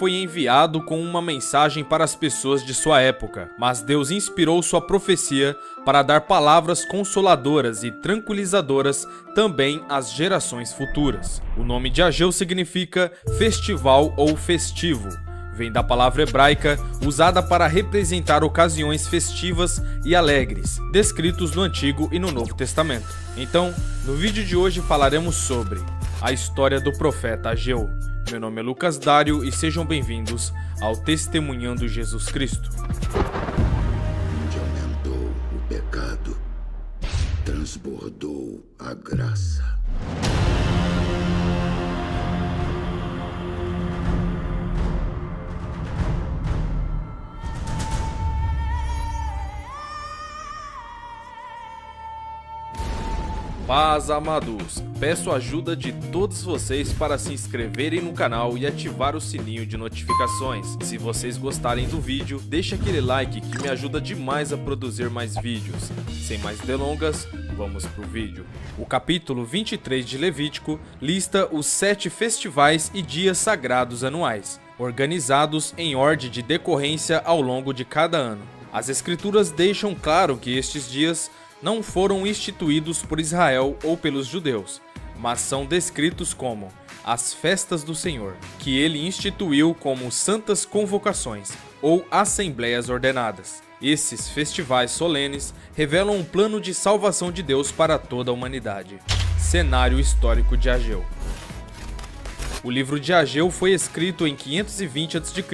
foi enviado com uma mensagem para as pessoas de sua época, mas Deus inspirou sua profecia para dar palavras consoladoras e tranquilizadoras também às gerações futuras. O nome de Ageu significa festival ou festivo. Vem da palavra hebraica usada para representar ocasiões festivas e alegres, descritos no Antigo e no Novo Testamento. Então, no vídeo de hoje falaremos sobre a história do profeta Ageu. Meu nome é Lucas Dário e sejam bem-vindos ao Testemunhando Jesus Cristo. Onde aumentou o pecado, transbordou a graça. Paz, amados! Peço a ajuda de todos vocês para se inscreverem no canal e ativar o sininho de notificações. Se vocês gostarem do vídeo, deixe aquele like que me ajuda demais a produzir mais vídeos. Sem mais delongas, vamos pro vídeo. O capítulo 23 de Levítico lista os 7 festivais e dias sagrados anuais, organizados em ordem de decorrência ao longo de cada ano. As escrituras deixam claro que estes dias não foram instituídos por Israel ou pelos judeus, mas são descritos como as festas do Senhor, que ele instituiu como santas convocações ou assembleias ordenadas. Esses festivais solenes revelam um plano de salvação de Deus para toda a humanidade. Cenário histórico de Ageu. O livro de Ageu foi escrito em 520 a.C.,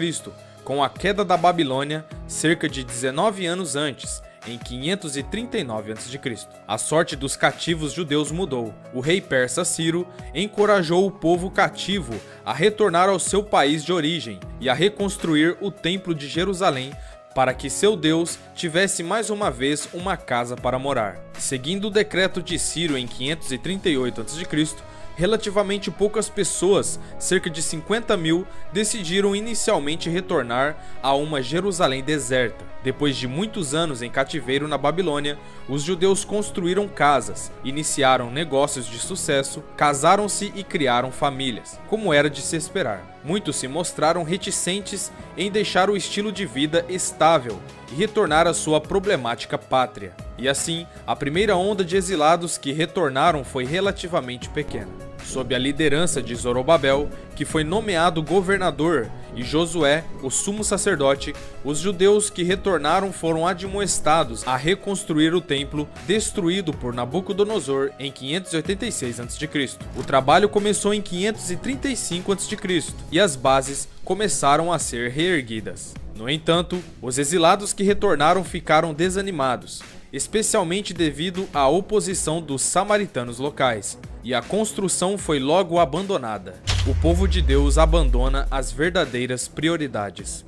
com a queda da Babilônia cerca de 19 anos antes, em 539 a.C. A sorte dos cativos judeus mudou. O rei persa Ciro encorajou o povo cativo a retornar ao seu país de origem e a reconstruir o templo de Jerusalém para que seu Deus tivesse mais uma vez uma casa para morar. Seguindo o decreto de Ciro em 538 a.C., relativamente poucas pessoas, cerca de 50.000, decidiram inicialmente retornar a uma Jerusalém deserta. Depois de muitos anos em cativeiro na Babilônia, os judeus construíram casas, iniciaram negócios de sucesso, casaram-se e criaram famílias, como era de se esperar. Muitos se mostraram reticentes em deixar o estilo de vida estável e retornar à sua problemática pátria. E assim, a primeira onda de exilados que retornaram foi relativamente pequena. Sob a liderança de Zorobabel, que foi nomeado governador, e Josué, o sumo sacerdote, os judeus que retornaram foram admoestados a reconstruir o templo destruído por Nabucodonosor em 586 a.C. O trabalho começou em 535 a.C. e as bases começaram a ser reerguidas. No entanto, os exilados que retornaram ficaram desanimados, especialmente devido à oposição dos samaritanos locais, e a construção foi logo abandonada. O povo de Deus abandona as verdadeiras prioridades.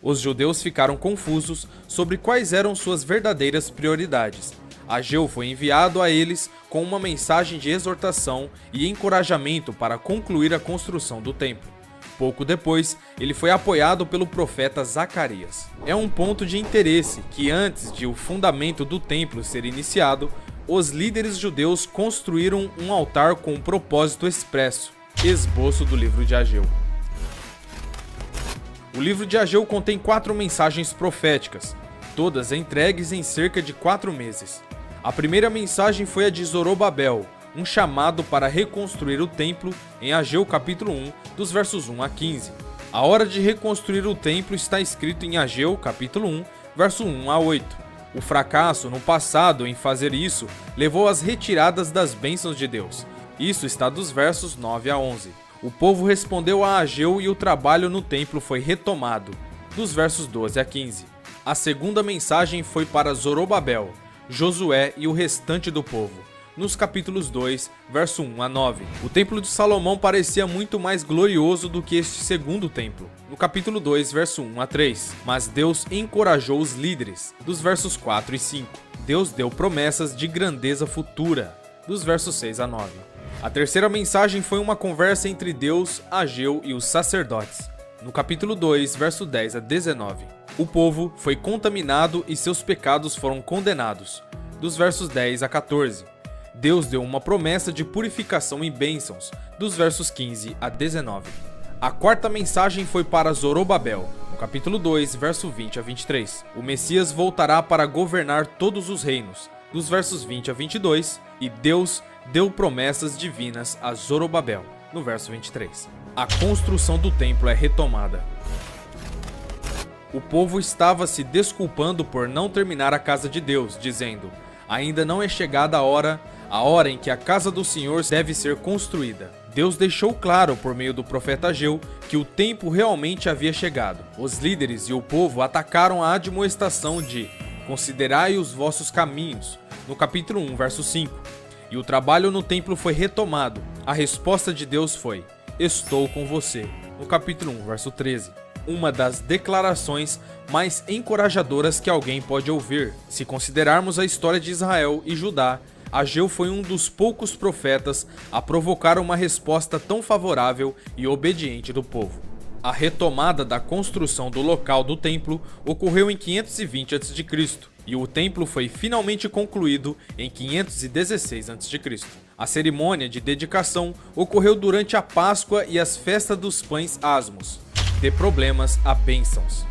Os judeus ficaram confusos sobre quais eram suas verdadeiras prioridades. Ageu foi enviado a eles com uma mensagem de exortação e encorajamento para concluir a construção do templo. Pouco depois, ele foi apoiado pelo profeta Zacarias. É um ponto de interesse que antes de o fundamento do templo ser iniciado, os líderes judeus construíram um altar com um propósito expresso. Esboço do livro de Ageu. O livro de Ageu contém 4 mensagens proféticas, todas entregues em cerca de 4 meses. A primeira mensagem foi a de Zorobabel, um chamado para reconstruir o templo em Ageu capítulo 1, dos versos 1 a 15. A hora de reconstruir o templo está escrito em Ageu capítulo 1, verso 1 a 8. O fracasso no passado em fazer isso levou às retiradas das bênçãos de Deus. Isso está dos versos 9 a 11. O povo respondeu a Ageu e o trabalho no templo foi retomado, dos versos 12 a 15. A segunda mensagem foi para Zorobabel, Josué e o restante do povo, nos capítulos 2, verso 1 a 9. O templo de Salomão parecia muito mais glorioso do que este segundo templo, no capítulo 2, verso 1 a 3. Mas Deus encorajou os líderes, dos versos 4 e 5. Deus deu promessas de grandeza futura, dos versos 6 a 9. A terceira mensagem foi uma conversa entre Deus, Ageu e os sacerdotes, no capítulo 2, verso 10 a 19. O povo foi contaminado e seus pecados foram condenados, dos versos 10 a 14. Deus deu uma promessa de purificação e bênçãos, dos versos 15 a 19. A quarta mensagem foi para Zorobabel, no capítulo 2, verso 20 a 23. O Messias voltará para governar todos os reinos, dos versos 20 a 22, e Deus deu promessas divinas a Zorobabel, no verso 23. A construção do templo é retomada. O povo estava se desculpando por não terminar a casa de Deus, dizendo: ainda não é chegada a hora em que a casa do Senhor deve ser construída. Deus deixou claro por meio do profeta Ageu que o tempo realmente havia chegado. Os líderes e o povo atacaram a admoestação de considerai os vossos caminhos, no capítulo 1, verso 5. E o trabalho no templo foi retomado. A resposta de Deus foi: estou com você, no capítulo 1, verso 13. Uma das declarações mais encorajadoras que alguém pode ouvir. Se considerarmos a história de Israel e Judá, Ageu foi um dos poucos profetas a provocar uma resposta tão favorável e obediente do povo. A retomada da construção do local do templo ocorreu em 520 a.C. e o templo foi finalmente concluído em 516 a.C. A cerimônia de dedicação ocorreu durante a Páscoa e as festas dos pães asmos. De problemas a bênçãos.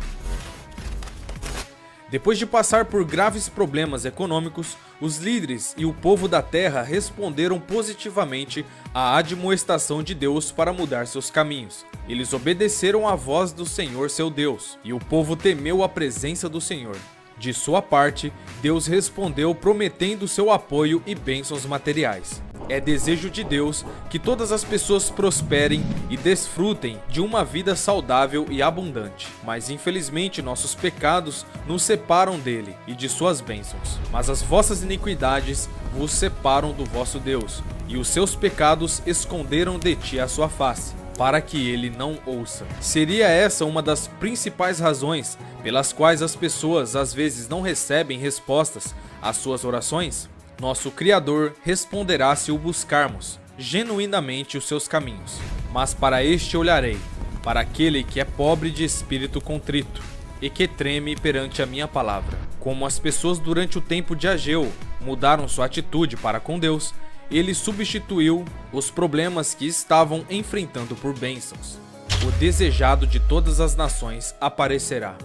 Depois de passar por graves problemas econômicos, os líderes e o povo da terra responderam positivamente à admoestação de Deus para mudar seus caminhos. Eles obedeceram à voz do Senhor seu Deus, e o povo temeu a presença do Senhor. De sua parte, Deus respondeu prometendo seu apoio e bênçãos materiais. É desejo de Deus que todas as pessoas prosperem e desfrutem de uma vida saudável e abundante. Mas infelizmente nossos pecados nos separam dele e de suas bênçãos. Mas as vossas iniquidades vos separam do vosso Deus, e os seus pecados esconderam de ti a sua face, para que ele não ouça. Seria essa uma das principais razões pelas quais as pessoas às vezes não recebem respostas às suas orações? Nosso Criador responderá se o buscarmos genuinamente os seus caminhos. Mas para este olharei, para aquele que é pobre de espírito contrito e que treme perante a minha palavra. Como as pessoas durante o tempo de Ageu mudaram sua atitude para com Deus, ele substituiu os problemas que estavam enfrentando por bênçãos. O desejado de todas as nações aparecerá.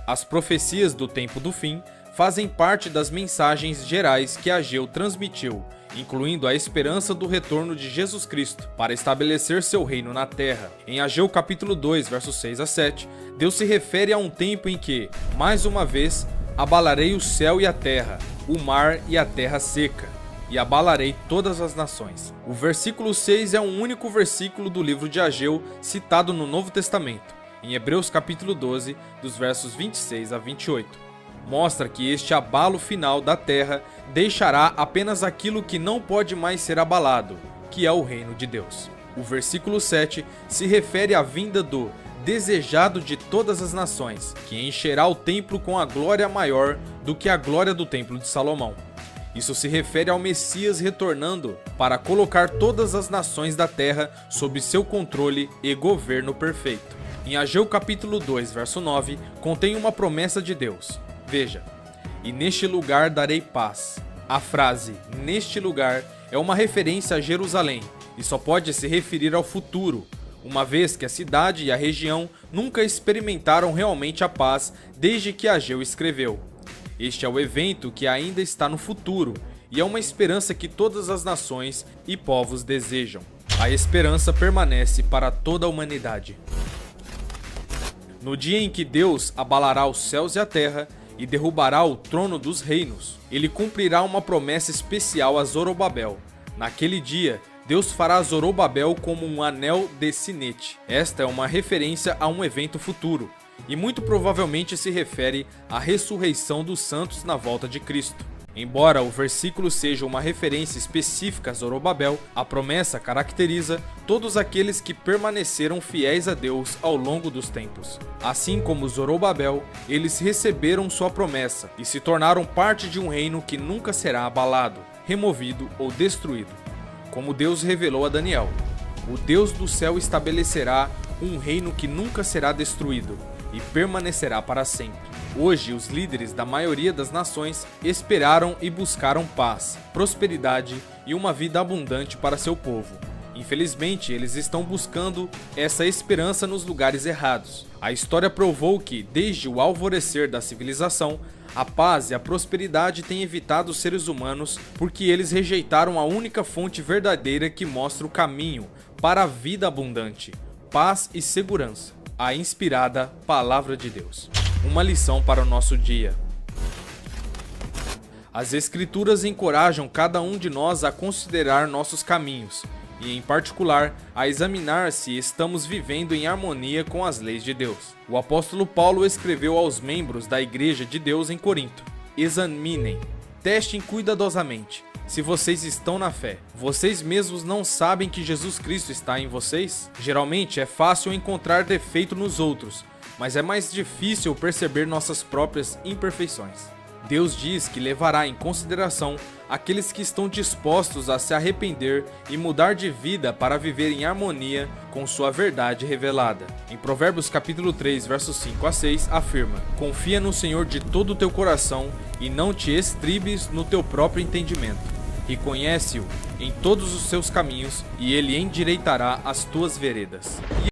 As profecias do tempo do fim fazem parte das mensagens gerais que Ageu transmitiu, incluindo a esperança do retorno de Jesus Cristo para estabelecer seu reino na terra. Em Ageu capítulo 2, versos 6 a 7, Deus se refere a um tempo em que, mais uma vez, abalarei o céu e a terra, o mar e a terra seca, e abalarei todas as nações. O versículo 6 é um único versículo do livro de Ageu citado no Novo Testamento, em Hebreus capítulo 12, dos versos 26 a 28. Mostra que este abalo final da terra deixará apenas aquilo que não pode mais ser abalado, que é o reino de Deus. O versículo 7 se refere à vinda do desejado de todas as nações, que encherá o templo com a glória maior do que a glória do templo de Salomão. Isso se refere ao Messias retornando para colocar todas as nações da terra sob seu controle e governo perfeito. Em Ageu capítulo 2, verso 9, contém uma promessa de Deus. Veja, e neste lugar darei paz. A frase neste lugar é uma referência a Jerusalém e só pode se referir ao futuro, uma vez que a cidade e a região nunca experimentaram realmente a paz desde que Ageu escreveu. Este é o evento que ainda está no futuro e é uma esperança que todas as nações e povos desejam. A esperança permanece para toda a humanidade. No dia em que Deus abalará os céus e a terra, e derrubará o trono dos reinos, ele cumprirá uma promessa especial a Zorobabel. Naquele dia, Deus fará Zorobabel como um anel de sinete. Esta é uma referência a um evento futuro, e muito provavelmente se refere à ressurreição dos santos na volta de Cristo. Embora o versículo seja uma referência específica a Zorobabel, a promessa caracteriza todos aqueles que permaneceram fiéis a Deus ao longo dos tempos. Assim como Zorobabel, eles receberam sua promessa e se tornaram parte de um reino que nunca será abalado, removido ou destruído. Como Deus revelou a Daniel, o Deus do céu estabelecerá um reino que nunca será destruído e permanecerá para sempre. Hoje, os líderes da maioria das nações esperaram e buscaram paz, prosperidade e uma vida abundante para seu povo. Infelizmente, eles estão buscando essa esperança nos lugares errados. A história provou que, desde o alvorecer da civilização, a paz e a prosperidade têm evitado os seres humanos porque eles rejeitaram a única fonte verdadeira que mostra o caminho para a vida abundante, paz e segurança, a inspirada Palavra de Deus. Uma lição para o nosso dia. As Escrituras encorajam cada um de nós a considerar nossos caminhos e, em particular, a examinar se estamos vivendo em harmonia com as leis de Deus. O apóstolo Paulo escreveu aos membros da Igreja de Deus em Corinto: examinem, testem cuidadosamente se vocês estão na fé. Vocês mesmos não sabem que Jesus Cristo está em vocês? Geralmente é fácil encontrar defeito nos outros, mas é mais difícil perceber nossas próprias imperfeições. Deus diz que levará em consideração aqueles que estão dispostos a se arrepender e mudar de vida para viver em harmonia com sua verdade revelada. Em Provérbios capítulo 3, versos 5 a 6, afirma: confia no Senhor de todo o teu coração e não te estribes no teu próprio entendimento. Reconhece-o em todos os seus caminhos e ele endireitará as tuas veredas.